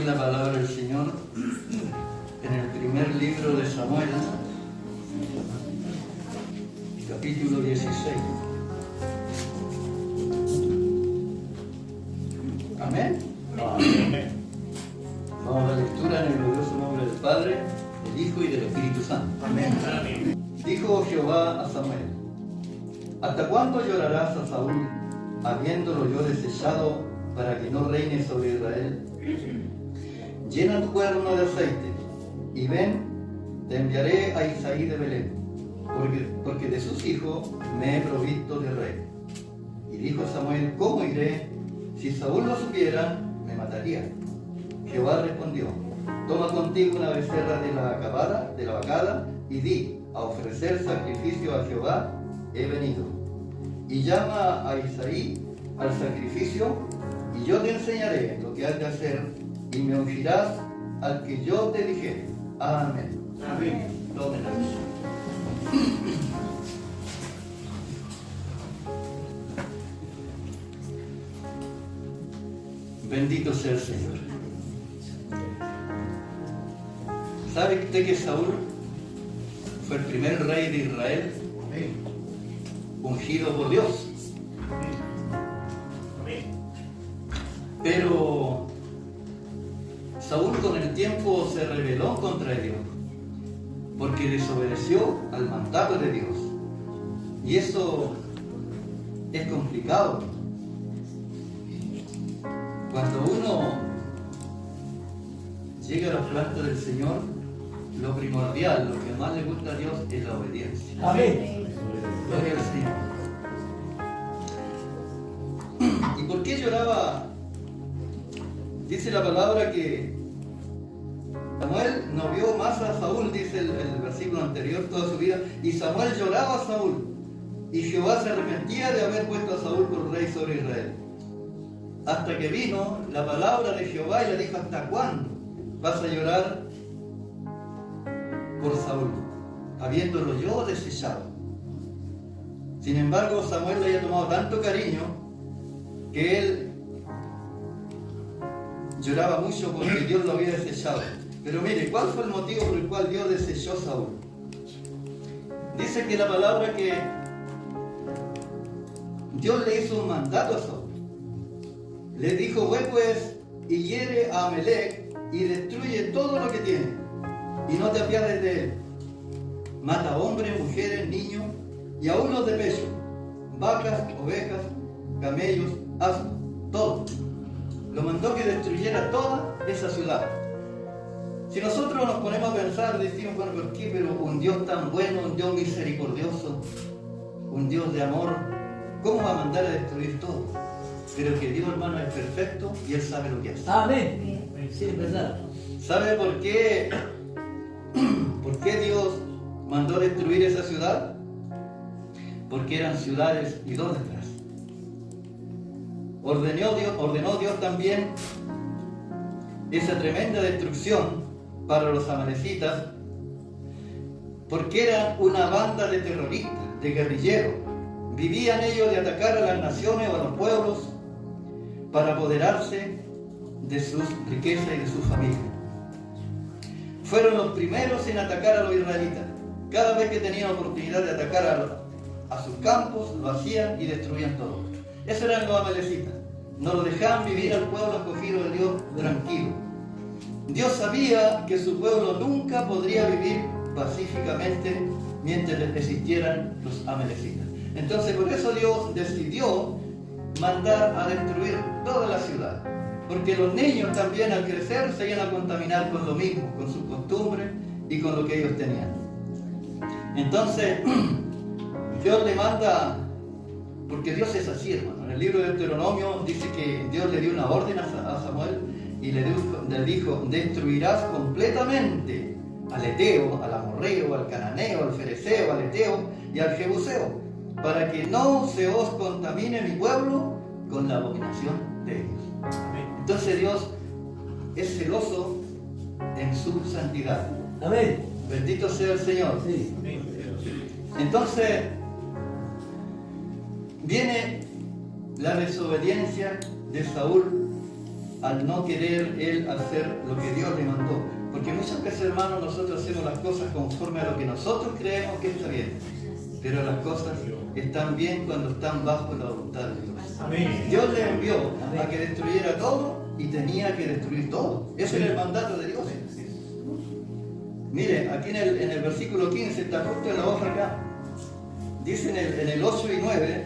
la palabra del Señor en el primer libro de Samuel, capítulo 16. Amén. Amén. Vamos a la lectura en el glorioso nombre del Padre, del Hijo y del Espíritu Santo. Amén. Amén. Dijo Jehová a Samuel: ¿hasta cuándo llorarás a Saúl, habiéndolo yo desechado, para que no reine sobre Israel? Llena tu cuerno de aceite, y ven, te enviaré a Isaí de Belén, porque de sus hijos me he provisto de rey. Y dijo Samuel: ¿cómo iré? Si Saúl lo supiera, me mataría. Jehová respondió: toma contigo una becerra de la vacada, y di: a ofrecer sacrificio a Jehová he venido. Y llama a Isaí al sacrificio, y yo te enseñaré lo que has de hacer, y me ungirás al que yo te dijere. Amén. Amén. Tomen asiento. Bendito sea el Señor. ¿Sabe usted que Saúl fue el primer rey de Israel ungido por Dios? Amén. Pero Saúl con el tiempo se rebeló contra Dios, porque desobedeció al mandato de Dios. Y eso es complicado. Cuando uno llega a los plantas del Señor, lo primordial, lo que más le gusta a Dios es la obediencia. Amén. Gloria al Señor. ¿Y por qué lloraba? Dice la palabra que Samuel no vio más a Saúl, dice el versículo anterior, toda su vida, y Samuel lloraba a Saúl, y Jehová se arrepentía de haber puesto a Saúl por rey sobre Israel. Hasta que vino la palabra de Jehová y le dijo: ¿hasta cuándo vas a llorar por Saúl, habiéndolo yo desechado? Sin embargo, Samuel le había tomado tanto cariño que él lloraba mucho porque Dios lo había desechado. Pero mire, ¿cuál fue el motivo por el cual Dios desechó a Saúl? Dice que la palabra que Dios le hizo un mandato a Saúl. Le dijo: ve pues y hiere a Amalec y destruye todo lo que tiene, y no te apiades de él. Mata hombres, mujeres, niños y aún los de pecho, vacas, ovejas, camellos, asnos, todo. Lo mandó que destruyera toda esa ciudad. Si nosotros nos ponemos a pensar, decimos: bueno, ¿por qué? Pero un Dios tan bueno, un Dios misericordioso, un Dios de amor, ¿cómo va a mandar a destruir todo? Pero que Dios, hermano, es perfecto y Él sabe lo que hace. Amén. Sí, es verdad. ¿Sabe por qué? ¿Por qué Dios mandó a destruir esa ciudad? Porque eran ciudades idólatras. Ordenó Dios también esa tremenda destrucción para los amalecitas, porque eran una banda de terroristas, de guerrilleros. Vivían ellos de atacar a las naciones o a los pueblos para apoderarse de sus riquezas y de su familia. Fueron los primeros en atacar a los israelitas. Cada vez que tenían oportunidad de atacar a sus campos, lo hacían y destruían todo. Esos eran los amalecitas. No lo dejaban vivir al pueblo escogido de Dios tranquilo. Dios sabía que su pueblo nunca podría vivir pacíficamente mientras existieran los amalecitas. Entonces, por eso Dios decidió mandar a destruir toda la ciudad. Porque los niños también, al crecer, se iban a contaminar con lo mismo, con sus costumbres y con lo que ellos tenían. Entonces, Dios le manda, porque Dios es así, hermano. En el libro de Deuteronomio dice que Dios le dio una orden a Samuel y le dijo: destruirás completamente al Eteo, al Amorreo, al Cananeo, al Fereceo, al Eteo y al Jebuseo, para que no se os contamine mi pueblo con la abominación de ellos. Entonces Dios es celoso en su santidad. Amén. Bendito sea el Señor. Sí. Entonces viene la desobediencia de Saúl al no querer él hacer lo que Dios le mandó. Porque muchas veces, hermanos, nosotros hacemos las cosas conforme a lo que nosotros creemos que está bien. Pero las cosas están bien cuando están bajo la voluntad de Dios. Amén. Dios le envió a que destruyera todo y tenía que destruir todo. Ese era el mandato de Dios. Mire, aquí en el versículo 15, está justo en la hoja acá, dice en el 8 y 9,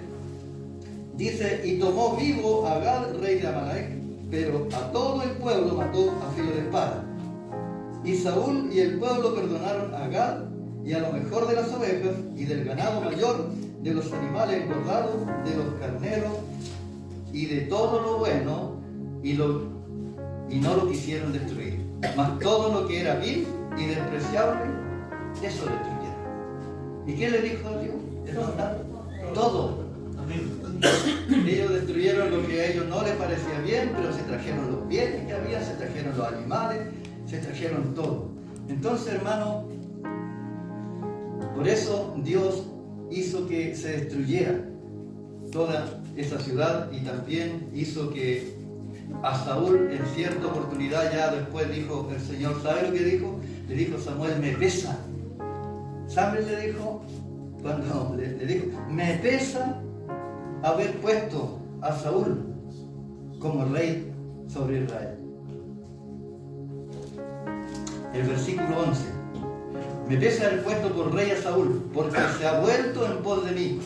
dice, y tomó vivo a Gad, rey de Amalek, pero a todo el pueblo mató a filo de espada. Y Saúl y el pueblo perdonaron a Gad y a lo mejor de las ovejas y del ganado mayor, de los animales engordados, de los carneros y de todo lo bueno, y no lo quisieron destruir. Mas todo lo que era vil y despreciable, eso destruyeron. ¿Y qué le dijo a Dios? Todo. Ellos destruyeron lo que a ellos no les parecía bien, pero se trajeron los bienes que había, se trajeron los animales, se trajeron todo. Entonces, hermano, por eso Dios hizo que se destruyera toda esa ciudad y también hizo que a Saúl en cierta oportunidad, ya después dijo el Señor, ¿sabe lo que dijo? Le dijo Samuel, me pesa. Samuel le dijo, cuando le dijo, me pesa haber puesto a Saúl como rey sobre Israel. El versículo 11, me pesa haber puesto por rey a Saúl, porque se ha vuelto en pos de mí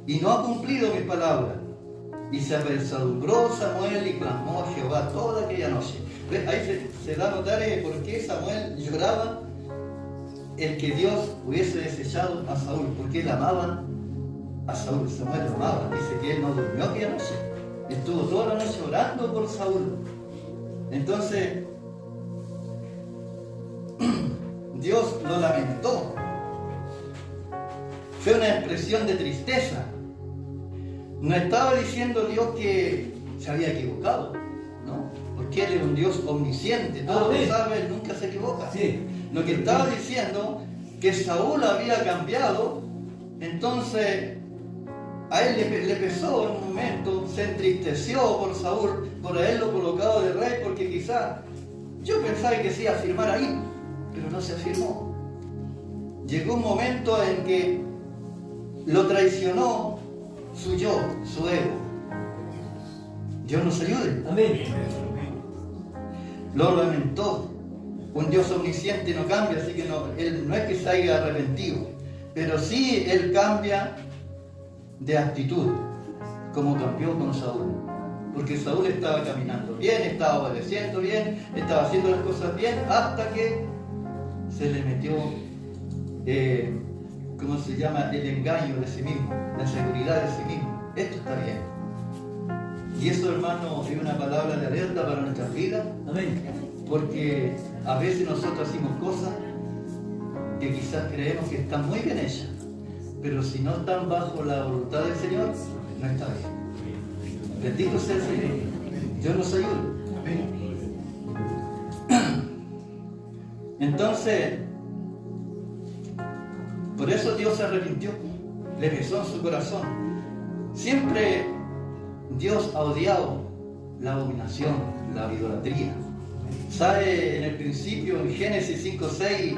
y no ha cumplido mis palabras. Y se apesadumbró Samuel y clamó a Jehová toda aquella noche. Ahí se da a notar por qué Samuel lloraba el que Dios hubiese desechado a Saúl, porque él amaba a Saúl. Samuel lo amaba. Dice que él no durmió aquella noche. Estuvo toda la noche orando por Saúl. Entonces, Dios lo lamentó. Fue una expresión de tristeza. No estaba diciendo Dios que se había equivocado, ¿no? Porque Él es un Dios omnisciente, todo lo sabe, Él nunca se equivoca. Sí. Lo que estaba diciendo que Saúl había cambiado, entonces a él le pesó en un momento, se entristeció por Saúl, por haberlo colocado de rey, porque quizás yo pensaba que se iba a firmar ahí, pero no se afirmó. Llegó un momento en que lo traicionó su yo, su ego. Dios nos ayude. Amén. Lo lamentó. Un Dios omnisciente no cambia, así que Él no es que se haya arrepentido, pero sí Él cambia de actitud, como cambió con Saúl. Porque Saúl estaba caminando bien, estaba obedeciendo bien, estaba haciendo las cosas bien, hasta que se le metió ¿cómo se llama? El engaño de sí mismo, la seguridad de sí mismo. Esto está bien. Y eso, hermano, es una palabra de alerta para nuestras vidas. Amén. Porque a veces nosotros hacemos cosas que quizás creemos que están muy bien hechas, pero si no están bajo la voluntad del Señor, no está bien. Bendito sea el Señor. Dios nos ayude. Entonces, por eso Dios se arrepintió, le pesó en su corazón. Siempre Dios ha odiado la abominación, la idolatría. ¿Sabe? En el principio, en Génesis 5:6,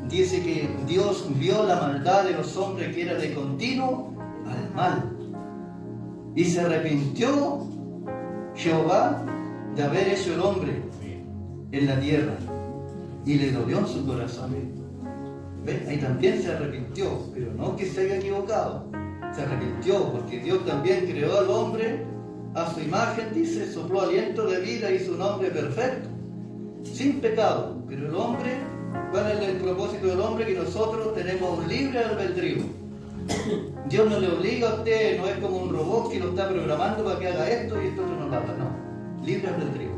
dice que Dios vio la maldad de los hombres que era de continuo al mal. Y se arrepintió Jehová de haber hecho el hombre en la tierra. Y le dolió en su corazón. ¿Ven? Ahí también se arrepintió, pero no que se haya equivocado. Se arrepintió porque Dios también creó al hombre a su imagen, dice, sopló aliento de vida, hizo un hombre perfecto, sin pecado. Pero el hombre, ¿cuál es el propósito del hombre? Que nosotros tenemos un libre albedrío. Dios no le obliga a usted, no es como un robot que lo está programando para que haga esto y esto otro no lo haga, no. Libre albedrío.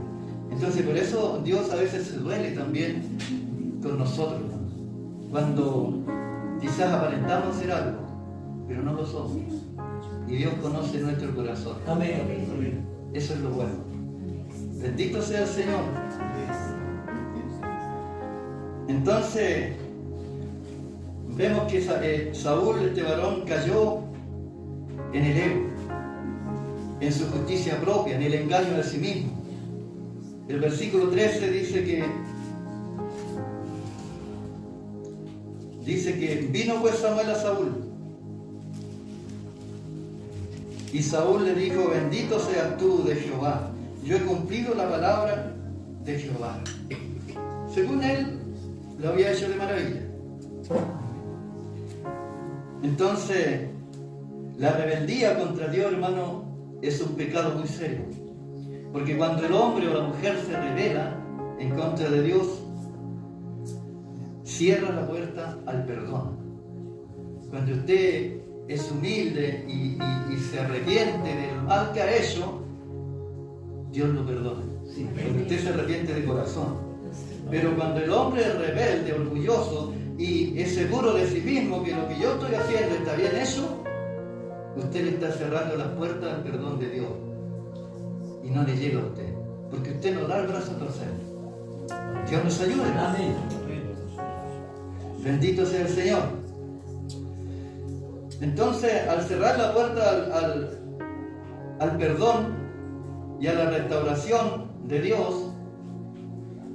Entonces por eso Dios a veces se duele también con nosotros, ¿no? Cuando quizás aparentamos ser algo, pero no lo somos. Y Dios conoce nuestro corazón. Amén. Eso es lo bueno. Bendito sea el Señor. Entonces, vemos que Saúl, este varón, cayó en el ego, en su justicia propia, en el engaño de sí mismo. El versículo 13 dice que vino pues Samuel a Saúl. Y Saúl le dijo: bendito seas tú de Jehová, yo he cumplido la palabra de Jehová. Según él, lo había hecho de maravilla. Entonces, la rebeldía contra Dios, hermano, es un pecado muy serio. Porque cuando el hombre o la mujer se rebela en contra de Dios, cierra la puerta al perdón. Cuando usted es humilde y se arrepiente del mal que ha hecho, Dios lo perdona. Sí, porque usted se arrepiente de corazón. Pero cuando el hombre es rebelde, orgulloso y es seguro de sí mismo que lo que yo estoy haciendo está bien hecho, usted le está cerrando las puertas al perdón de Dios. Y no le llega a usted, porque usted no da el brazo a torcer. Dios nos ayude. Amén. Bendito sea el Señor. Entonces, al cerrar la puerta al perdón y a la restauración de Dios,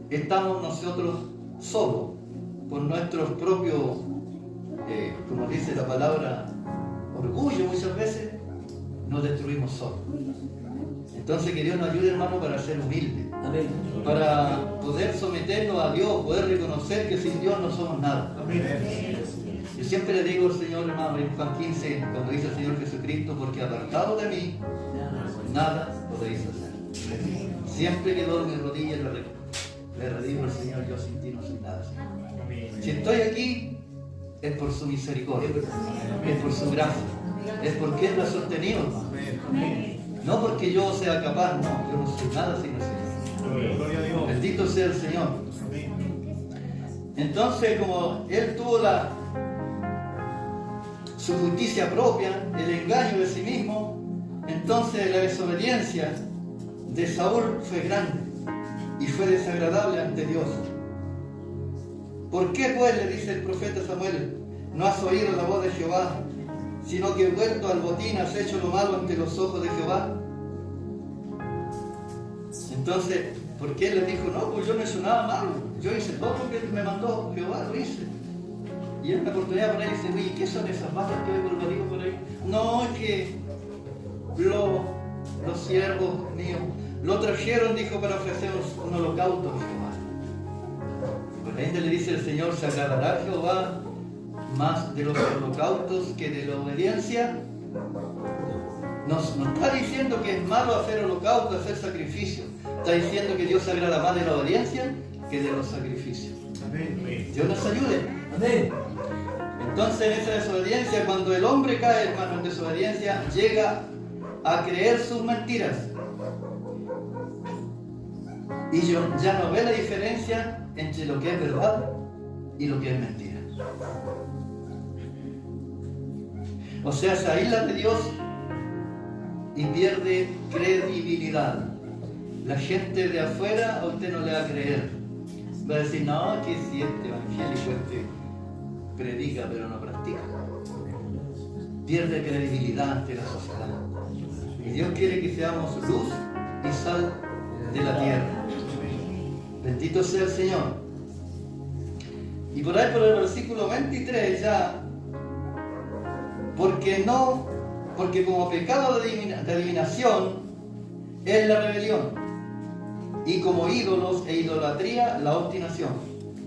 estamos nosotros solos, por nuestros propios, como dice la palabra, orgullo muchas veces, nos destruimos solos. Entonces que Dios nos ayude, hermano, para ser humildes, Amén. para poder someternos a Dios, poder reconocer que sin Dios no somos nada. Amén. Yo siempre le digo al Señor, hermano, en Juan 15, cuando dice el Señor Jesucristo: porque apartado de mí, nada podéis hacer. Siempre que doblo mis rodillas le digo al Señor: yo sin ti no soy nada, Señor. Si estoy aquí, es por su misericordia, es por su gracia, es porque Él me ha sostenido, hermano. No porque yo sea capaz, no, yo no soy nada sin el Señor. Gloria a Dios. Bendito sea el Señor. Entonces, como Él tuvo su justicia propia, el engaño de sí mismo, entonces la desobediencia de Saúl fue grande y fue desagradable ante Dios. ¿Por qué pues, le dice el profeta Samuel, no has oído la voz de Jehová, sino que vuelto al botín has hecho lo malo ante los ojos de Jehová? Entonces, ¿por qué él le dijo: no, pues yo no hice nada malo, yo hice todo lo que me mandó Jehová, lo hice? Y en una oportunidad por ahí dice: oye, ¿qué son esas vacas que hoy colgadito por ahí? No, es que los siervos míos lo trajeron, dijo, para ofrecer un holocausto a Jehová. Por la gente le dice el Señor: ¿se agradará Jehová más de los holocaustos que de la obediencia? Nos está diciendo que es malo hacer holocausto, hacer sacrificio. Está diciendo que Dios se agrada más de la obediencia que de los sacrificios. Amén. Dios nos ayude. Amén. Entonces, en esa desobediencia, cuando el hombre cae, hermano, en desobediencia, llega a creer sus mentiras. Y ya no ve la diferencia entre lo que es verdad y lo que es mentira. O sea, se aísla de Dios y pierde credibilidad. La gente de afuera a usted no le va a creer. Va a decir: no, que si este evangélico predica pero no practica. Pierde credibilidad ante la sociedad. Y Dios quiere que seamos luz y sal de la tierra. Bendito sea el Señor. Y por ahí, por el versículo 23 ya: porque como pecado de adivinación es la rebelión, y como ídolos e idolatría la obstinación.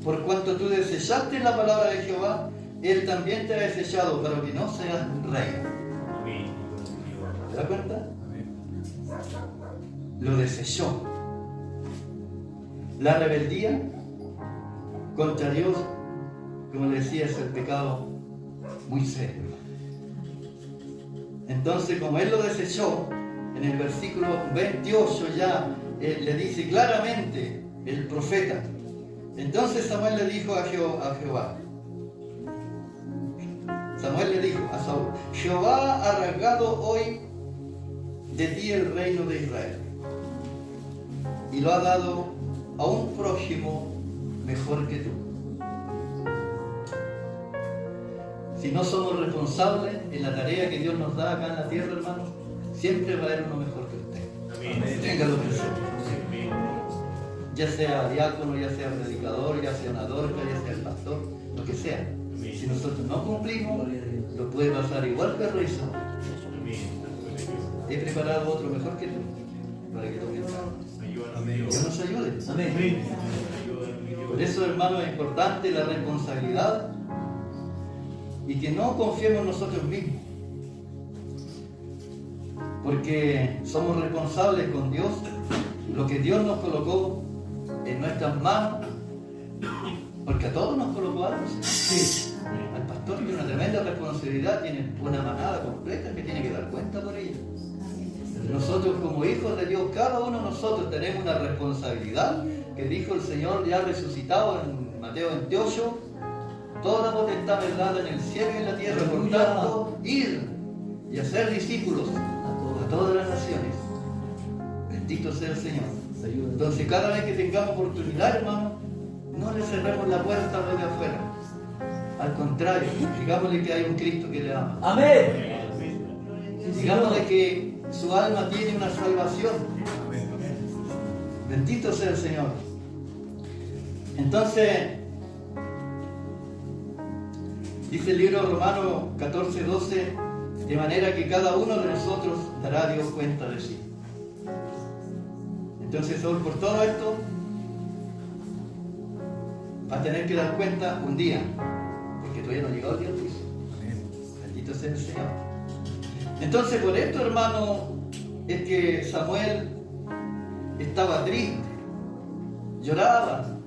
Por cuanto tú desechaste la palabra de Jehová, Él también te ha desechado para que no seas rey. ¿Te das cuenta? Lo desechó. La rebeldía contra Dios, como le decía, es el pecado muy serio. Entonces, como Él lo desechó, en el versículo 28 ya le dice claramente el profeta. Entonces Samuel le dijo a Jehová. Samuel le dijo a Saúl: Jehová ha rasgado hoy de ti el reino de Israel y lo ha dado a un prójimo mejor que tú. Si no somos responsables en la tarea que Dios nos da acá en la tierra, hermanos, siempre va a haber uno mejor que usted. Amén. Téngalo presente. ya sea diácono, ya sea predicador, ya sea una dorca, ya sea el pastor, lo que sea. Si nosotros no cumplimos, lo puede pasar igual que el rey Saúl. He preparado otro mejor que tú, para que lo pienses. Dios nos ayude. Amén. Por eso, hermano, es importante la responsabilidad y que no confiemos en nosotros mismos. Porque somos responsables con Dios. Lo que Dios nos colocó en nuestras manos, porque a todos nos colocó algo. Sí. Al pastor tiene una tremenda responsabilidad, tiene una manada completa que tiene que dar cuenta por ella. Nosotros como hijos de Dios, cada uno de nosotros tenemos una responsabilidad que dijo el Señor ya resucitado en Mateo 28, toda potestad me dada en el cielo y en la tierra, por tanto, ir y hacer discípulos a todas las naciones. Bendito sea el Señor. Entonces cada vez que tengamos oportunidad, hermano, no le cerremos la puerta a los de afuera. Al contrario, digámosle que hay un Cristo que le ama. Amén. Digámosle que su alma tiene una salvación. Bendito sea el Señor. Entonces, dice el libro Romanos 14:12, de manera que cada uno de nosotros dará a Dios cuenta de sí. Entonces, Saúl, por todo esto, va a tener que dar cuenta un día, porque todavía no ha llegado el día del juicio. Bendito sea el Señor. Entonces, por esto, hermano, es que Samuel estaba triste, lloraba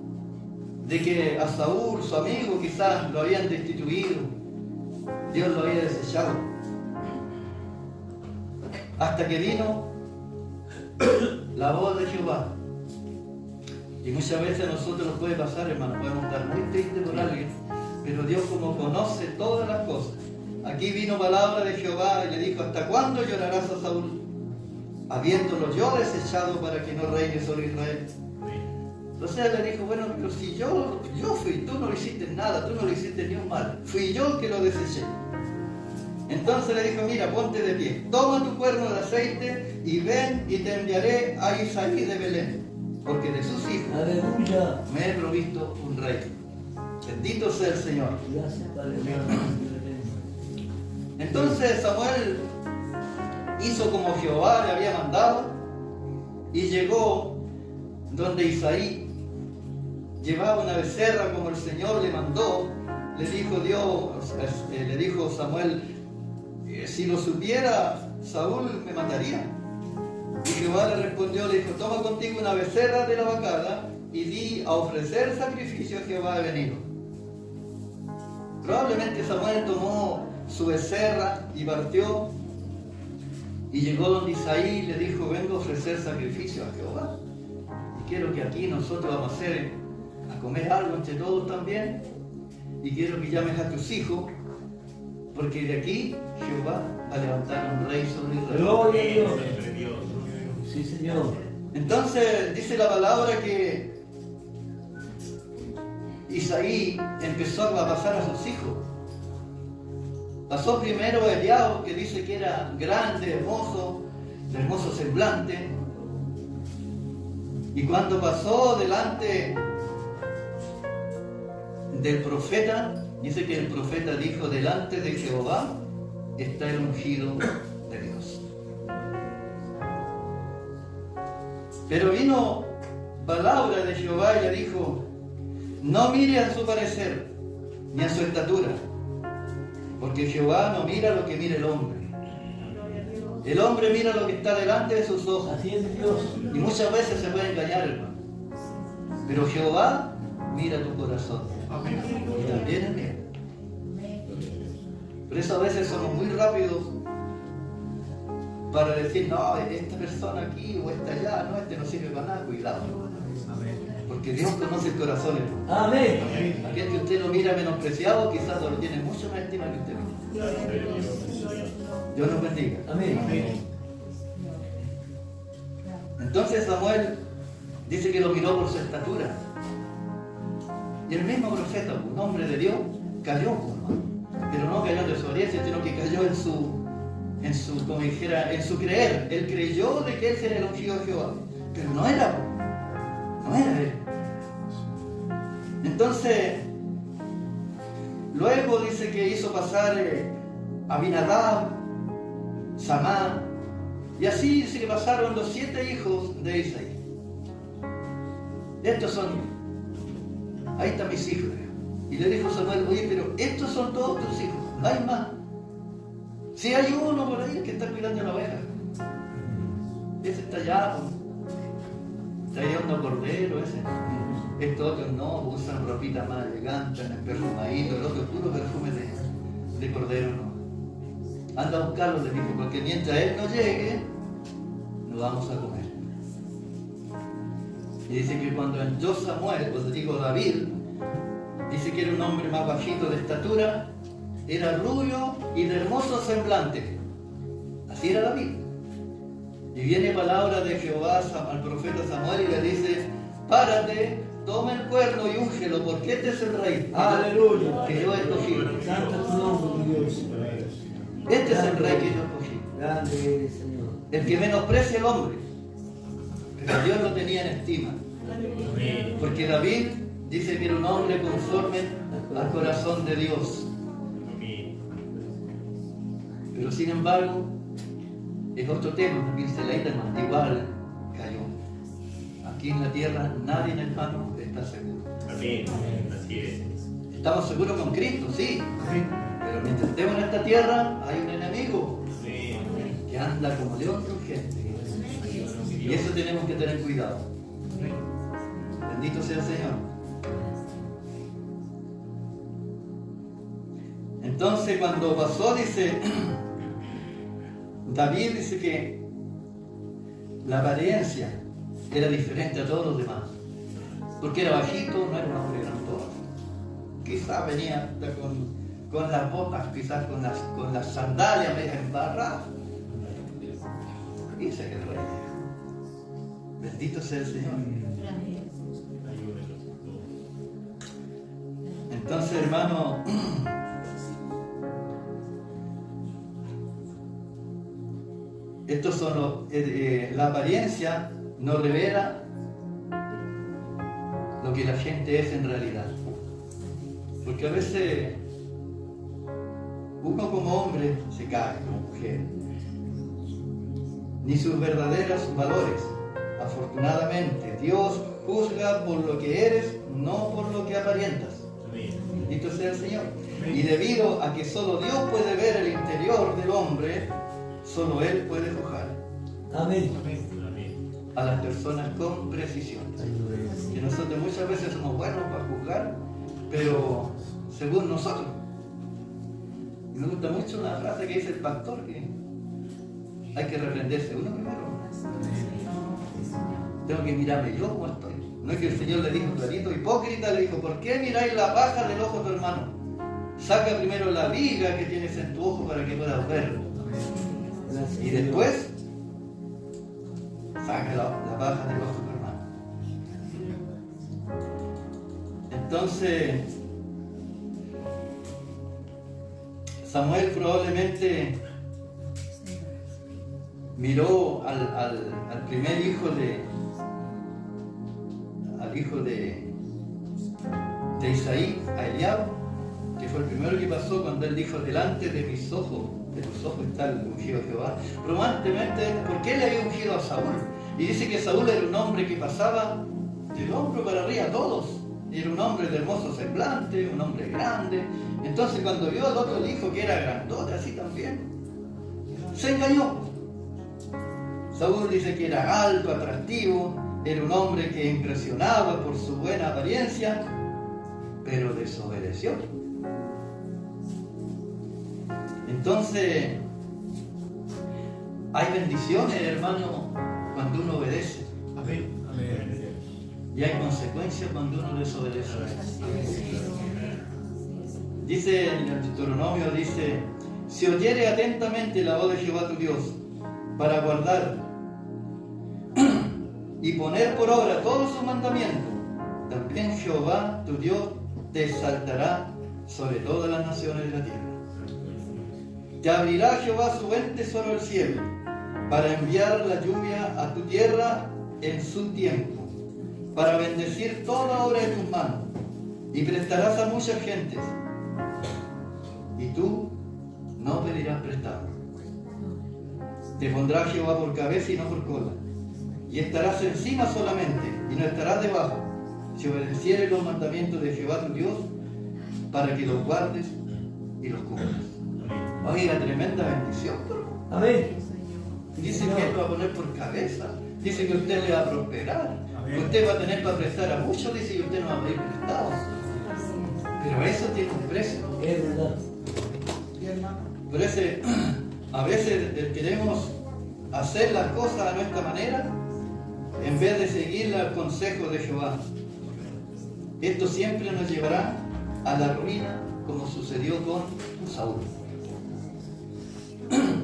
de que a Saúl, su amigo, quizás lo habían destituido, Dios lo había desechado, hasta que vino la voz de Jehová. Y muchas veces a nosotros nos puede pasar, hermano, podemos estar muy tristes por alguien, pero Dios, como conoce todas las cosas, aquí vino palabra de Jehová y le dijo: ¿hasta cuándo llorarás a Saúl, habiéndolo yo desechado para que no reine sobre Israel? Entonces él le dijo: bueno, pero si yo fui, tú no le hiciste nada, tú no le hiciste ni un mal, fui yo el que lo deseché. Entonces le dijo: mira, ponte de pie, toma tu cuerno de aceite y ven y te enviaré a Isaí de Belén, porque de sus hijos Aleluya. me he provisto un rey. Bendito sea el Señor. Gracias, Padre. Entonces Samuel hizo como Jehová le había mandado y llegó donde Isaí llevaba una becerra como el Señor le mandó. Le dijo Samuel: si lo supiera Saúl me mataría. Y Jehová le respondió, le dijo: toma contigo una becerra de la vacada y di a ofrecer sacrificio a Jehová he venido. Probablemente Samuel tomó su becerra y partió y llegó donde Isaí y le dijo: vengo a ofrecer sacrificio a Jehová. Y quiero que aquí nosotros vamos a comer algo entre todos también. Y quiero que llames a tus hijos, porque de aquí Jehová va a levantar un rey sobre Israel. Gloria a Dios. Sí, Señor. Entonces dice la palabra que Isaí empezó a pasar a sus hijos. Pasó primero Eliab, que dice que era grande, hermoso, de hermoso semblante. Y cuando pasó delante del profeta, dice que el profeta dijo: delante de Jehová está el ungido de Dios. Pero vino palabra de Jehová y le dijo: no mire a su parecer ni a su estatura, porque Jehová no mira lo que mira el hombre. El hombre mira lo que está delante de sus ojos. Así es Dios. Y muchas veces se puede engañar, hermano. Pero Jehová mira tu corazón. Y también el mío. Por eso a veces somos muy rápidos para decir: no, esta persona aquí o esta allá, no, este no sirve para nada. Cuidado. Porque Dios conoce el corazón, hermano. Amén. Aquel que usted lo mira menospreciado, quizás lo tiene mucho más estima que usted mismo. Dios nos bendiga. Amén. Entonces Samuel dice que lo miró por su estatura. Y el mismo profeta, un hombre de Dios, cayó, hermano. Pero no cayó en desobediencia, sino que cayó como dijera, en su creer. Él creyó de que él sería el ungido de Jehová. Pero no era No era él. Entonces, luego dice que hizo pasar Abinadab, Samá, y así dice que pasaron los 7 hijos de Isaí. Estos son, ahí están mis hijos. Y le dijo Samuel, oye, pero estos son todos tus hijos, no hay más. Si hay uno por ahí que está cuidando la oveja, ese está allá, está llevando cordero, ese. Estos otros no, usan ropita más elegante, perfumadito, el otro puro perfume de cordero, no. Anda a buscarlo, le dijo, porque mientras él no llegue, no vamos a comer. Y dice que cuando entró Samuel, os digo David, dice que era un hombre más bajito de estatura, era rubio y de hermoso semblante. Así era David. Y viene palabra de Jehová al profeta Samuel y le dice, párate, toma el cuerno y úngelo, porque este es el rey. Aleluya. Que yo he escogido. Santo es tu nombre, mi Dios. Este es el rey que yo escogí. Grande eres, Señor. El que menosprecia al hombre. Pero Dios lo tenía en estima. Porque David dice que era un hombre conforme al corazón de Dios. Pero sin embargo, es otro tema, porque dice la igual cayó. Aquí en la tierra nadie, hermano, está seguro. Amén. Así es. Estamos seguros con Cristo, sí. Pero mientras estemos en esta tierra, hay un enemigo que anda como león rugiente. Y eso tenemos que tener cuidado. Bendito sea el Señor. Entonces, cuando pasó, dice, David dice que la apariencia era diferente a todos los demás. Porque era bajito, no era un hombre grandote. Quizás venía con las botas, quizás con las sandalias medio embarradas. Dice que el rey. Bendito sea el Señor. Entonces, hermano, estos son la apariencia nos revela lo que la gente es en realidad. Porque a veces uno como hombre se cae como mujer. Ni sus verdaderos valores. Afortunadamente, Dios juzga por lo que eres, no por lo que aparentas. Bendito sea el Señor. Y debido a que solo Dios puede ver el interior del hombre, solo Él puede juzgar. Amén. A las personas con precisión. Que nosotros muchas veces somos buenos para juzgar, pero según nosotros. Y me gusta mucho una frase que dice el pastor, que hay que reprenderse uno primero. Tengo que mirarme yo como estoy. No es que el Señor le dijo clarito, hipócrita, le dijo, ¿por qué miráis la paja del ojo de tu hermano? Saca primero la viga que tienes en tu ojo para que puedas verlo. Y después, saca la paja del ojo de tu hermano. Entonces, Samuel probablemente miró al primer hijo al hijo de Isaí, a Eliab, que fue el primero que pasó cuando él dijo, delante de mis ojos, de tus ojos está el ungido de Jehová. Probablemente, ¿por qué le había ungido a Saúl? Y dice que Saúl era un hombre que pasaba del hombro para arriba a todos. Era un hombre de hermoso semblante, un hombre grande. Entonces cuando vio al otro, dijo que era grandote, así también, se engañó. Saúl dice que era alto, atractivo, era un hombre que impresionaba por su buena apariencia, pero desobedeció. Entonces, hay bendiciones, hermano, cuando uno obedece. Amén. Y hay consecuencias cuando uno desobedece. Dice en el Deuteronomio, dice, si oyere atentamente la voz de Jehová tu Dios, para guardar y poner por obra todos sus mandamientos, también Jehová tu Dios te exaltará sobre todas las naciones de la tierra. Te abrirá Jehová su buen tesoro del cielo, para enviar la lluvia a tu tierra en su tiempo, para bendecir toda obra de tus manos, y prestarás a muchas gentes, y tú no pedirás prestado. Te pondrá Jehová por cabeza y no por cola, y estarás encima solamente, y no estarás debajo, si obedecieres los mandamientos de Jehová tu Dios, para que los guardes y los cumplas. Oiga, tremenda bendición, pero Amén. dice que Él lo va a poner por cabeza, dice que usted le va a prosperar, que usted va a tener para prestar a muchos, dice que usted no va a pedir prestado. Pero eso tiene un precio. Es verdad. Por eso a veces queremos hacer las cosas a nuestra manera en vez de seguir el consejo de Jehová. Esto siempre nos llevará a la ruina, como sucedió con Saúl.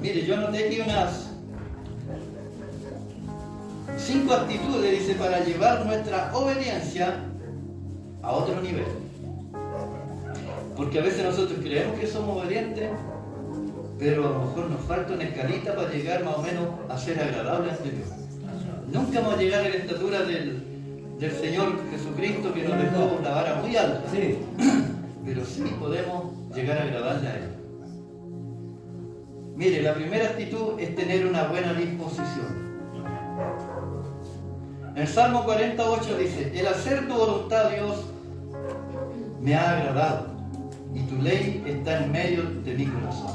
Mire, yo anoté aquí unas 5 actitudes, dice, para llevar nuestra obediencia a otro nivel. Porque a veces nosotros creemos que somos obedientes, pero a lo mejor nos falta una escalita para llegar más o menos a ser agradables ante Dios. Nunca vamos a llegar a la estatura del Señor Jesucristo, que nos dejó una vara muy alta. Sí. Pero sí podemos llegar a agradarle a Él. Mire, la primera actitud es tener una buena disposición. En el Salmo 48 dice: el hacer tu voluntad, Dios, me ha agradado, y tu ley está en medio de mi corazón.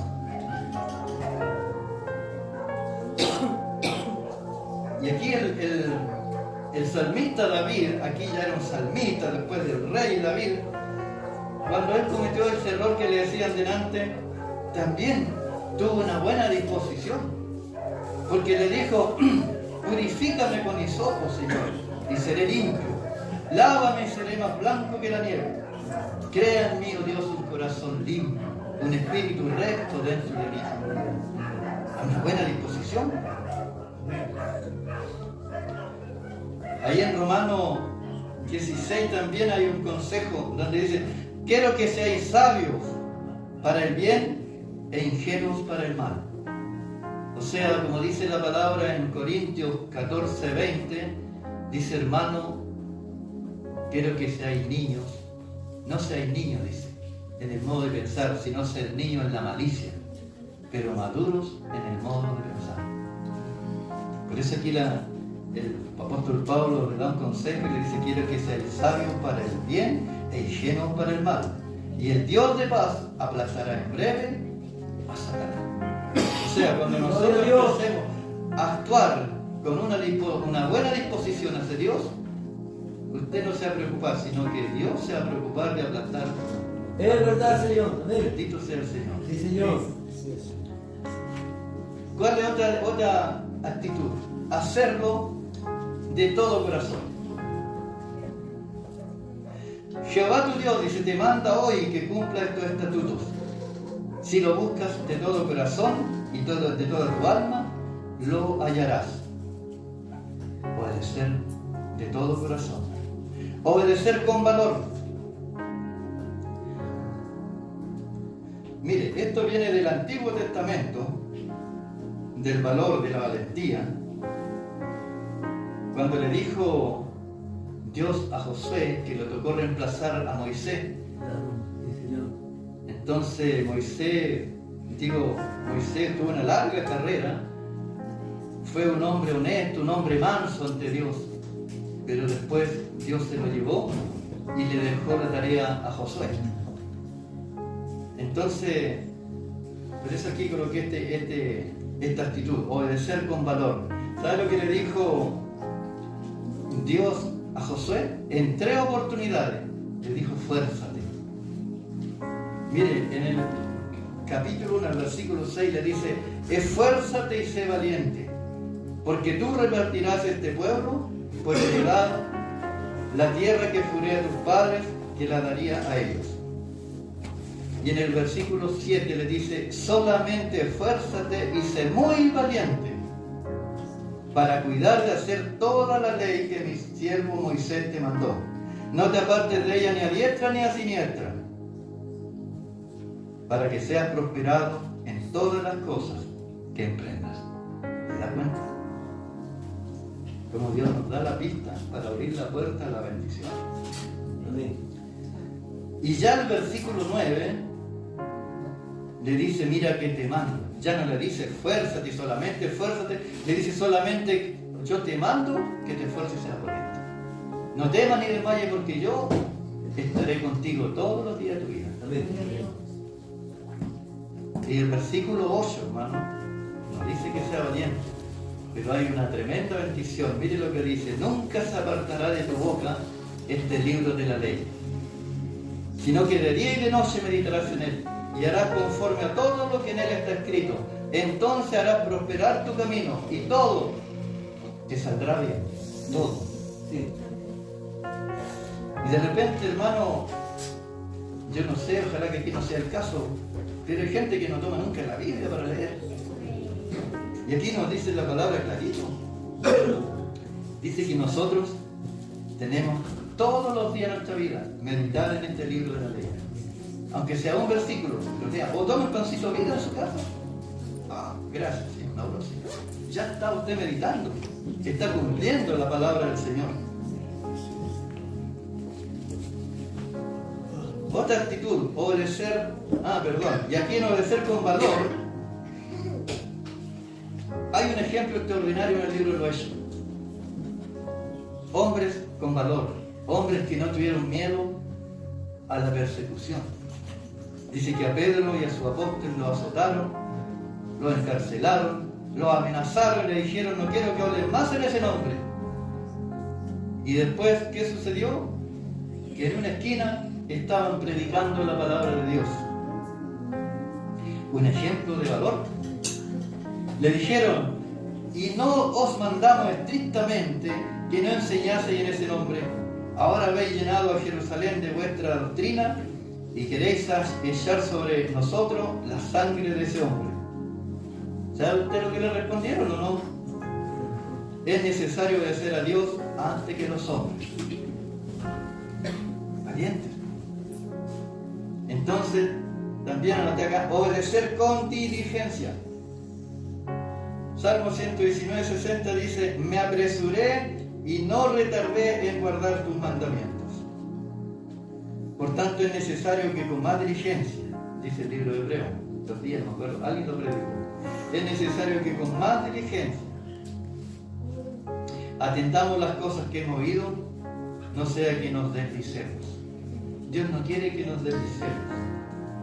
Y aquí el salmista David, aquí ya era un salmista después del rey David, cuando él cometió ese error que le decían delante, también tuvo una buena disposición, porque le dijo: purifícame con hisopo, Señor, y seré limpio, lávame y seré más blanco que la nieve. Crea en mí, oh Dios, un corazón limpio, un espíritu recto dentro de mí. Una buena disposición. Ahí en Romanos 16 también hay un consejo donde dice: quiero que seáis sabios para el bien e ingenuos para el mal. O sea, como dice la palabra en Corintios 14:20, dice: hermano, quiero que seáis niños. No seáis niños, dice, en el modo de pensar, sino ser niños en la malicia, pero maduros en el modo de pensar. Por eso aquí el apóstol Pablo le da un consejo y le dice: quiero que seáis sabios para el bien e ingenuos para el mal. Y el Dios de paz aplazará en breve a Satanás. O sea, cuando nosotros empecemos a actuar con una buena disposición hacia Dios, usted no se va a preocupar, sino que Dios se va a preocupar de aplastar. Es verdad, Señor. Amén. Bendito sea el Señor. Sí, Señor. ¿Cuál es otra actitud? Hacerlo de todo corazón. Jehová tu Dios, dice, te manda hoy que cumpla estos estatutos. Si lo buscas de todo corazón y de toda tu alma, lo hallarás. Obedecer de todo corazón. Obedecer con valor. Mire, esto viene del Antiguo Testamento, del valor, de la valentía. Cuando le dijo Dios a Josué que le tocó reemplazar a Moisés, entonces Moisés tuvo una larga carrera, fue un hombre honesto, un hombre manso ante Dios, pero después Dios se lo llevó y le dejó la tarea a Josué. Entonces, por eso aquí coloqué esta actitud, obedecer con valor. ¿Sabe lo que le dijo Dios a Josué? En 3 oportunidades le dijo: fuérzate. Mire, en el capítulo 1, el versículo 6 le dice: esfuérzate y sé valiente, porque tú repartirás este pueblo por heredad la tierra que juré a tus padres que la daría a ellos. Y en el versículo 7 le dice: solamente esfuérzate y sé muy valiente para cuidar de hacer toda la ley que mi siervo Moisés te mandó. No te apartes de ella ni a diestra ni a siniestra, para que seas prosperado en todas las cosas que emprendas. ¿Te das cuenta? como Dios nos da la pista para abrir la puerta a la bendición. Amén. Y ya el versículo 9 le dice, mira que te mando. Ya no le dice, esfuérzate solamente, esfuérzate. Le dice solamente, yo te mando que te esfuerces y seas valiente. No temas ni desmayes porque yo estaré contigo todos los días de tu vida. Amén. Y el versículo 8, hermano, nos dice que sea valiente. Pero hay una tremenda bendición. Mire lo que dice, nunca se apartará de tu boca este libro de la ley, sino que de día y de noche meditarás en él, y harás conforme a todo lo que en él está escrito. Entonces harás prosperar tu camino, y todo te saldrá bien. Todo. Sí. Y de repente, hermano, yo no sé, ojalá que aquí no sea el caso, pero hay gente que no toma nunca la Biblia para leer. Y aquí nos dice la palabra clarito. Dice que nosotros tenemos todos los días de nuestra vida meditar en este libro de la ley. Aunque sea un versículo, lo lea. O tome un pancito de vida en su casa. Ah, gracias, sí, una oración. Ya está usted meditando. Está cumpliendo la palabra del Señor. Otra actitud, obedecer. Y aquí en obedecer con valor. Hay un ejemplo extraordinario en el libro de los Hechos. Hombres con valor, hombres que no tuvieron miedo a la persecución. Dice que a Pedro y a su apóstol lo azotaron, lo encarcelaron, lo amenazaron y le dijeron, no quiero que hablen más en ese nombre. Y después, ¿qué sucedió? Que en una esquina estaban predicando la palabra de Dios. Un ejemplo de valor. Le dijeron, y no os mandamos estrictamente que no enseñaseis en ese nombre. Ahora habéis llenado a Jerusalén de vuestra doctrina y queréis echar sobre nosotros la sangre de ese hombre. ¿Sabe usted lo que le respondieron o no? Es necesario obedecer a Dios antes que los hombres. Valientes. Entonces, también anoté acá, obedecer con diligencia. Salmo 119, 60 dice, me apresuré y no retardé en guardar tus mandamientos. Por tanto, es necesario que con más diligencia, dice el libro de Hebreo, los días, no me acuerdo, alguien lo predicó, es necesario que con más diligencia atentamos las cosas que hemos oído, no sea que nos deslicemos. Dios no quiere que nos deslicemos.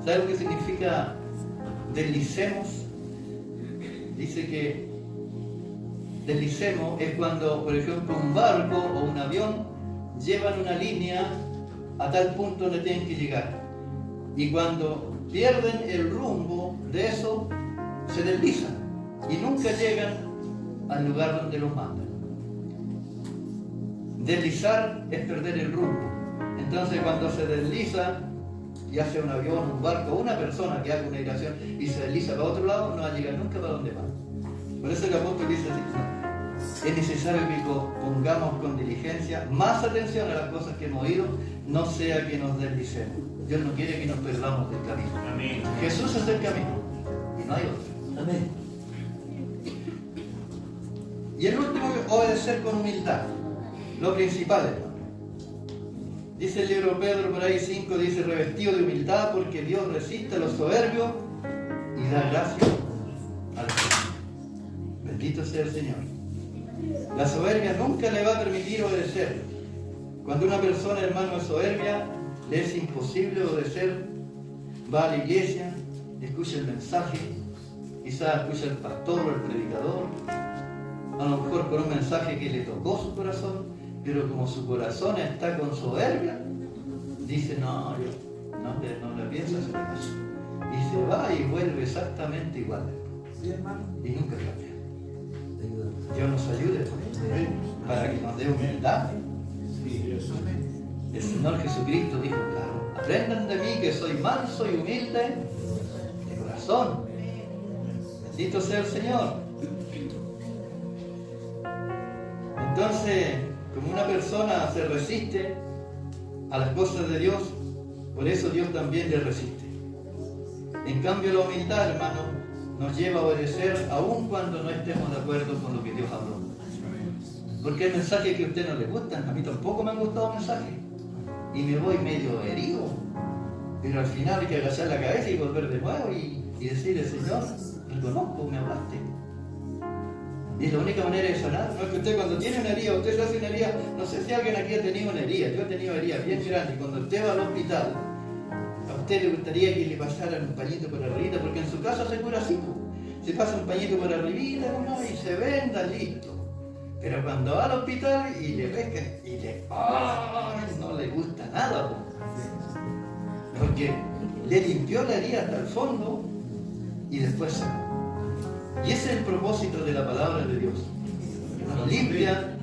¿Sabe lo que significa deslicemos? Dice que deslicemos es cuando, por ejemplo, un barco o un avión llevan una línea a tal punto donde tienen que llegar. Y cuando pierden el rumbo de eso, se deslizan y nunca llegan al lugar donde los mandan. Deslizar es perder el rumbo. Entonces, cuando se desliza, ya sea un avión, un barco o una persona que haga una migración y se desliza para otro lado, no va a llegar nunca para donde va. Por eso el apóstol dice así, es necesario que pongamos con diligencia más atención a las cosas que hemos oído, no sea que nos deslicemos. Dios no quiere que nos perdamos del camino. Amén. Jesús es el camino y no hay otro. Amén. Y el último, obedecer con humildad. Lo principal, hermano. Dice el libro de Pedro por ahí 5, dice, revestido de humildad porque Dios resiste a los soberbios y da gracia a los humildes. Bendito sea el Señor. La soberbia nunca le va a permitir obedecer. Cuando una persona, hermano, es soberbia, le es imposible obedecer. Va a la iglesia, escucha el mensaje, quizás escucha al pastor o al predicador, a lo mejor con un mensaje que le tocó su corazón, pero como su corazón está con soberbia, dice, no, yo no le pienso hacer caso. Y se va y vuelve exactamente igual. Sí, hermano. Y nunca cambia. Dios nos ayude para que nos dé humildad. El Señor Jesucristo dijo, claro, aprendan de mí que soy manso y humilde de corazón. Bendito sea el Señor. Entonces, como una persona se resiste a las cosas de Dios, por eso Dios también le resiste. En cambio, la humildad, hermano, nos lleva a obedecer aun cuando no estemos de acuerdo con lo que Dios habló. Porque hay mensajes que a usted no le gustan, a mí tampoco me han gustado mensajes. Y me voy medio herido. Pero al final hay que agachar la cabeza y volver de nuevo y decirle, Señor, reconozco, me hablaste. Y es la única manera de sanar. No es que usted cuando tiene una herida, usted se hace una herida, no sé si alguien aquí ha tenido una herida, yo he tenido heridas bien grandes. Cuando usted va al hospital, a usted le gustaría que le pasaran un pañito por arriba, porque en su casa se cura así. Se pasa un pañito por arriba y se venda, listo. Pero cuando va al hospital y le pescan y no le gusta nada, porque le limpió la herida hasta el fondo y después sanó. Y ese es el propósito de la palabra de Dios. Nos limpia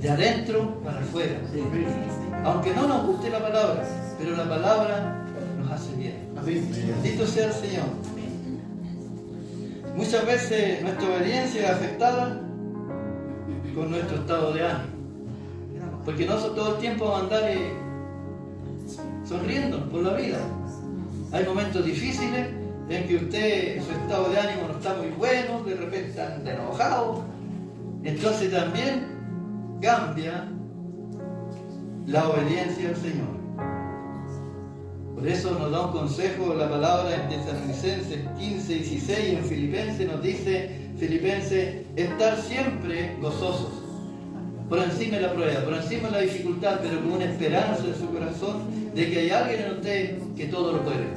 de adentro para afuera. Aunque no nos guste la palabra, pero la palabra nos hace bien. Bendito sea el Señor. Muchas veces nuestra obediencia es afectada con nuestro estado de ánimo. Porque no todo el tiempo vamos a andar sonriendo por la vida. Hay momentos difíciles en que usted, su estado de ánimo no está muy bueno, de repente anda enojado. Entonces también cambia la obediencia al Señor. Por eso nos da un consejo la palabra en Tesalonicenses 15:16 y en Filipenses nos dice, estar siempre gozosos, por encima de la prueba, por encima de la dificultad, pero con una esperanza en su corazón de que hay alguien en usted que todo lo puede.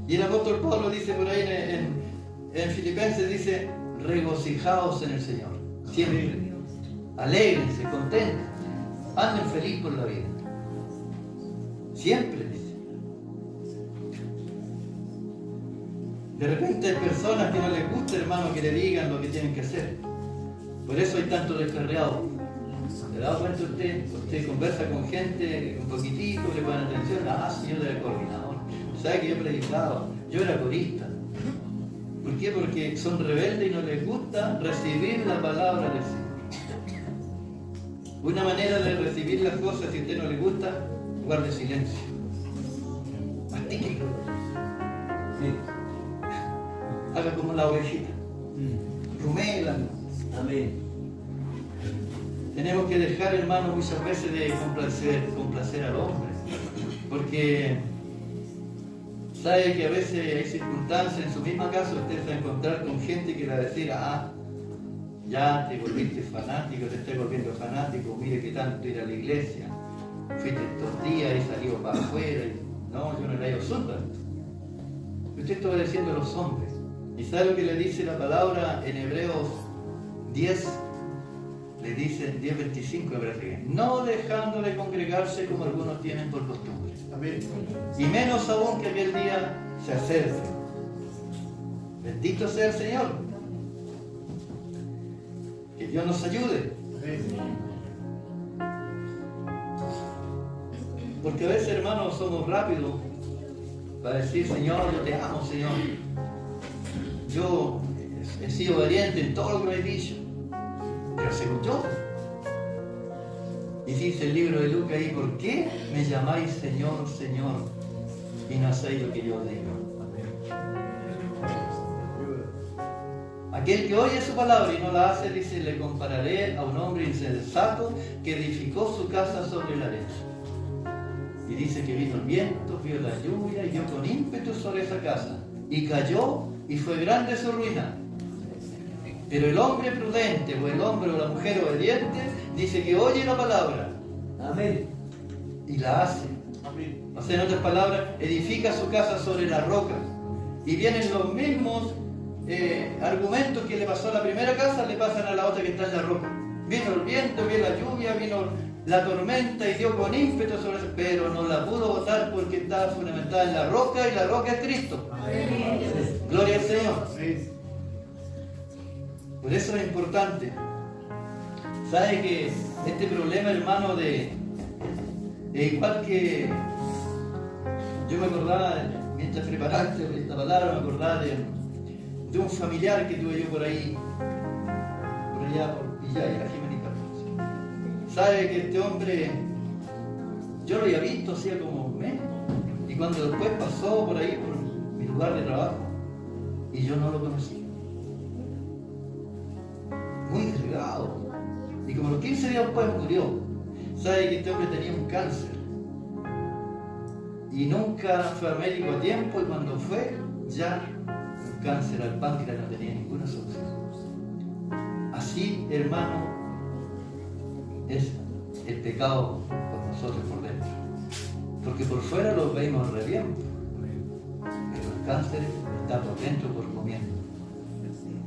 Y el apóstol Pablo dice por ahí en Filipenses, dice, regocijaos en el Señor, siempre, alégrense, contentos, anden feliz por la vida. Siempre, dice. De repente hay personas que no les gusta, hermano, que le digan lo que tienen que hacer. Por eso hay tanto descarriado. ¿Se da cuenta usted? Usted conversa con gente un poquitito, le ponen atención. Sí, yo era coordinador. ¿Sabe que yo predicaba? Yo era corista. ¿Por qué? Porque son rebeldes y no les gusta recibir la palabra del Señor. Una manera de recibir las cosas, si a usted no le gusta, guarde silencio. Mastíquelo. Sí. Haga como la ovejita. Rumela. Amén. Tenemos que dejar, hermano, muchas veces de complacer al hombre. Porque sabe que a veces hay circunstancias, en su misma casa usted se va a encontrar con gente que le va a decir, ya te volviste fanático, te estás volviendo fanático, mire que tanto ir a la iglesia. Fuiste estos días y salió para afuera. No, yo no le hallo sopa. Usted está obedeciendo a los hombres. ¿Y sabe lo que le dice la palabra en Hebreos 10? Le dice 10:25, me parece que no dejando de congregarse como algunos tienen por costumbre. Amén. Y menos aún que aquel día se acerque. Bendito sea el Señor. Que Dios nos ayude. Amén. Porque a veces, hermanos, somos rápidos para decir, Señor, yo te amo, Señor. Yo he sido obediente en todo lo que me he dicho. Pero según yo. Y dice el libro de Lucas ahí, ¿por qué me llamáis Señor, Señor, y no hacéis lo que yo digo? Aquel que oye su palabra y no la hace, dice, le compararé a un hombre insensato que edificó su casa sobre la arena. Y dice que vino el viento, vio la lluvia y dio con ímpetu sobre esa casa. Y cayó y fue grande su ruina. Pero el hombre prudente, o el hombre o la mujer obediente, dice que oye la palabra. Amén. Y la hace. Amén. O sea, en otras palabras, edifica su casa sobre la roca. Y vienen los mismos argumentos que le pasó a la primera casa, le pasan a la otra que está en la roca. Vino el viento, vino la lluvia, vino la tormenta y dio con ímpetu sobre eso, pero no la pudo botar porque estaba fundamentada en la roca y la roca es Cristo. Amén. Gloria al Señor. Amén. Por eso es importante. ¿Sabe que este problema, hermano, igual que yo me acordaba, mientras preparaste esta palabra, me acordaba de un familiar que tuve yo por allá por Villaya, la Jimenita. ¿Sabe que este hombre, yo lo había visto hacía como un mes, y cuando después pasó por ahí, por mi lugar de trabajo, y yo no lo conocí. delicado. Y como los 15 días después murió. ¿Sabe que este hombre tenía un cáncer? Y nunca fue al médico a tiempo, y cuando fue, ya un cáncer al páncreas no tenía ninguna solución. Así, hermano, es el pecado con nosotros por dentro. Porque por fuera lo vemos re bien, pero el cáncer está por dentro por comiendo.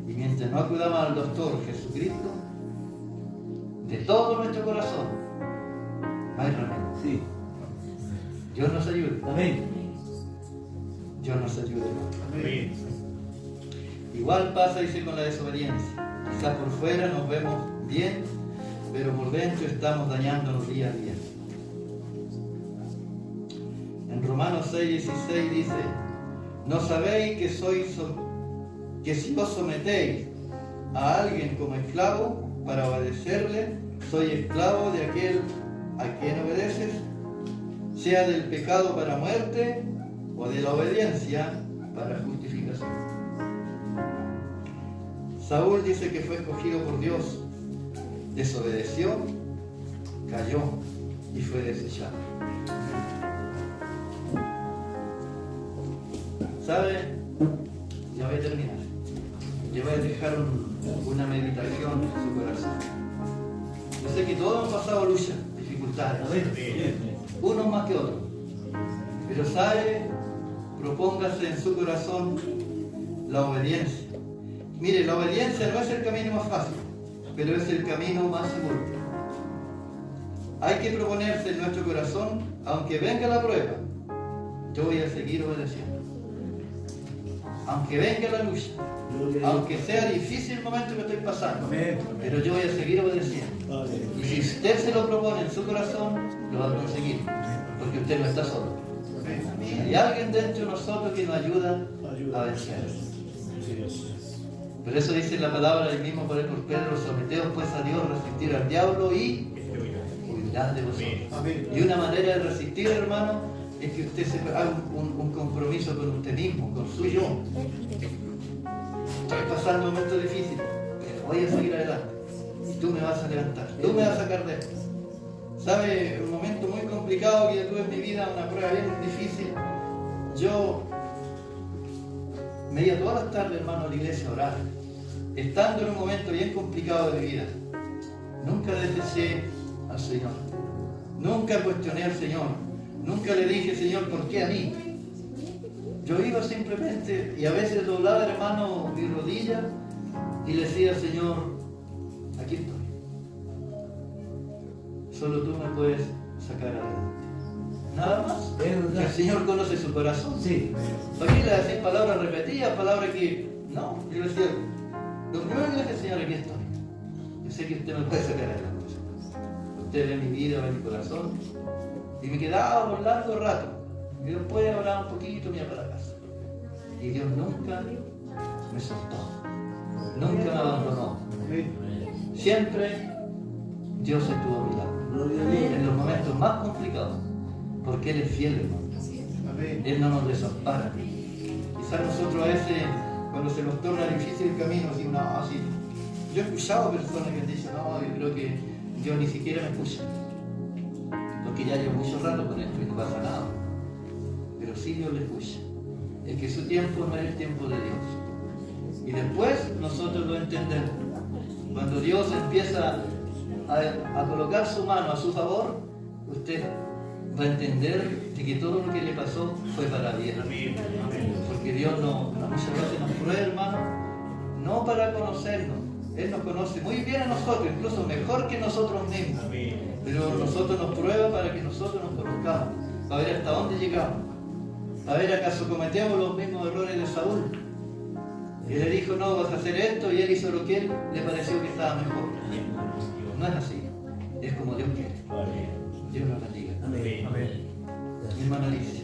Y mientras no acudamos al doctor Jesucristo, de todo nuestro corazón, no hay remedio. Sí. Dios nos ayude. Amén. Dios nos ayude. Amén. Igual pasa, dice, con la desobediencia. Quizás por fuera nos vemos bien, pero por dentro estamos dañándonos día a día. En Romanos 6:16 dice: ¿no sabéis que si os sometéis a alguien como esclavo para obedecerle, soy esclavo de aquel a quien obedeces, sea del pecado para muerte o de la obediencia para justificación? Saúl dice que fue escogido por Dios, desobedeció, cayó y fue desechado. ¿Sabe? Ya voy a terminar. Yo voy a dejar una meditación en su corazón. Yo sé que todos hemos pasado luchas, dificultades, unos más que otros. Pero sabe, propóngase en su corazón la obediencia. Mire, la obediencia no es el camino más fácil, pero es el camino más seguro. Hay que proponerse en nuestro corazón, aunque venga la prueba, yo voy a seguir obedeciendo. Aunque venga la lucha, aunque sea difícil el momento que estoy pasando, pero yo voy a seguir obedeciendo. Y si usted se lo propone en su corazón, lo va a conseguir, porque usted no está solo. Hay alguien dentro de nosotros que nos ayuda a vencer. Por eso dice la palabra del mismo poder por Pedro: someteos pues a Dios, resistir al diablo y huirá de vosotros. Y una manera de resistir, hermano, es que usted se haga un compromiso con usted mismo, con su yo. Estoy pasando un momento difícil, pero voy a seguir adelante. Y tú me vas a levantar, tú me vas a sacar de esto. ¿Sabe? Un momento muy complicado que yo tuve en mi vida, una prueba bien difícil. Yo me iba todas las tardes, hermano, a la iglesia a orar. Estando en un momento bien complicado de mi vida, nunca deseché al Señor. Nunca cuestioné al Señor. Nunca le dije: Señor, ¿por qué a mí? Yo iba simplemente, y a veces doblaba, hermano, mi rodilla y le decía: Señor, aquí estoy. Solo tú me puedes sacar adelante. Nada más. Que el Señor conoce su corazón. Sí. ¿Para qué le decís palabras repetidas, palabras que... No, yo le decía, lo primero que le dije: Señor, aquí estoy. Yo sé que usted me puede sacar adelante. Usted ve mi vida, ve mi corazón. Y me quedaba por largo rato. Y después hablaba un poquito, me iba para la casa. Y Dios nunca me soltó. Nunca me abandonó. Siempre Dios estuvo a mi lado. En los momentos más complicados. Porque Él es fiel, hermano. Él no nos desampara. Quizás nosotros a veces, cuando se nos torna difícil el camino, decimos: no, así. Yo he escuchado personas que dicen: no, yo creo que Dios ni siquiera me escucha. Porque ya llevo mucho rato con esto y no pasa nada. Pero sí Dios le escucha. Es que su tiempo no es el tiempo de Dios. Y después nosotros lo entendemos. Cuando Dios empieza a colocar su mano a su favor, usted va a entender de que todo lo que le pasó fue para bien. Porque Dios muchas veces nos prueba, hermano, no para conocernos. Él nos conoce muy bien a nosotros, incluso mejor que nosotros mismos. Pero nosotros nos prueba para que nosotros nos conozcamos, para ver hasta dónde llegamos, para ver acaso cometemos los mismos errores de Saúl. Él le dijo: no, vas a hacer esto, y él hizo lo que él le pareció que estaba mejor. No es así, es como Dios quiere. Dios nos bendiga. Amén. Mi hermana Alicia.